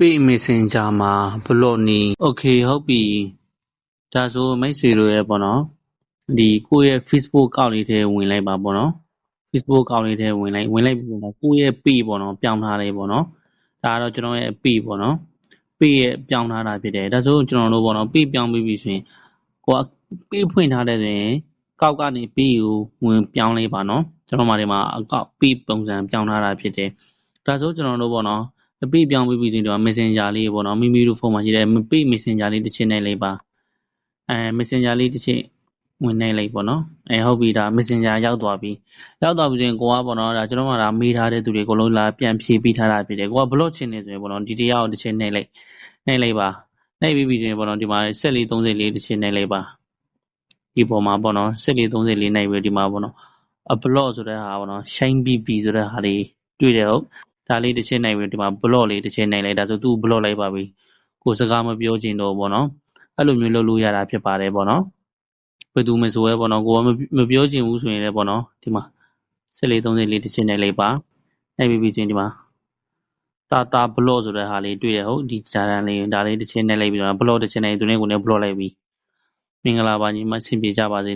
Epic Messenger မှာဘလော့နီ Okay ဟုတ်ပြီဒါဆိုမိတ်ဆွေတို့ရဲ့ပေါ့နော်ဒီကိုယ့်ရဲ့ Facebook အကောင့်လေးထဲဝင်လိုက်ပါပေါ့နော် Facebook အကောင့်လေးထဲဝင်လိုက်ပြီးတော့ကိုယ့်ရဲ့ page ပေါ့နော်ပြောင်းထားလိုက်ပေါ့နော်ဒါကတော့ကျွန်တော်ရဲ့ page ပေါ့နော် page ရဲ့ပြောင်းထားတာဖြစ်တယ်ဒါဆိုကျွန်တော်တို့ပေါ့နော် page ပြောင်းပြီးပြီဆိုရင်ကိုက page ဖွင့်ထားတဲ့ဆိုရင်ကောက်ကနေ page ကိုဝင်ပြောင်းလိုက်ပါနော်ကျွန်တော်မှာဒီမှာအကောက် page ပုံစံပြောင်းထားတာဖြစ်တယ်ဒါဆိုကျွန်တော်တို့ပေါ့နော်page ပြောင်းပြီးပြီဆိုရင် Messenger လေးပေါ့နော်မိမိတို့ဖုန်းမှာရှိတဲ့ page Messenger လေးတစ်ချက်နဲ့လိုက်ပါMessenger လေးတစ်ချက်ဝင်နေလိုက်ပေါ့နော်ဟုတ်ပြီဒါ Messenger ရောက်သွားပြီဆိုရင်ကိုကပေါ့နော်ဒါကျွန်တော်ကဒါမေးထားတဲ့သူတွေအကုန်လုံးလာပြန်ဖြေပြီးထားတာဖြစ်တယ်ကိုက block ချင်နေဆိုရင်ပေါ့နော်ဒီတရားကိုတစ်ချက်နဲ့လိုက်ပါနိုင်ပြီးပြီဆိုရင်ပေါ့နော်ဒီမှာဆက်လေး34တစ်ချက်နဲ့လိုက်ပါဒီပေါ်မှာပေါ့နော်ဆက်လေး34နိုင်ပြီးဒီမှာပေါ့နော် block ဆိုတဲ့ဟာပေါ့နော် shine bb ဆိုတဲ့ဟာလေးတွေ့တယ်ဟုတ်ဒါလေးတစ်ချက်နိုင်ပြီးဒီမှာ block လေးတစ်ချက်နိုင်လိုက်ဒါဆိုသူ့ block လိုက်ပါပြီကိုစကားမပြောချင်တော့ပေါ့နော်အဲ့လိုမျိုးလုပ်လို့ရတာဖြစ်ပါတယ်ပေါ့နော်ဘယ်သူမှဆိုရဲပေါ့နော်ကိုကမပြောချင်ဘူးဆိုရင်လည်းပေါ့နော်ဒီမှာဆက်လေး34တစ်ချက်နဲ့လိုက်ပါနိုင်ပြီးချင်းဒီမှာတာ block ဆိုတဲ့ဟာလေးတွေ့တယ်ဟုတ်ဒီဂျာတန်လေးဒါလေးတစ်ချက်နဲ့လိုက်ပြီးတော့ block တစ်ချက်နဲ့သူနဲ့ကိုလည်း block လိုက်ပြီမင်္ဂလာပါညီမဆင်ပြေကြပါစေ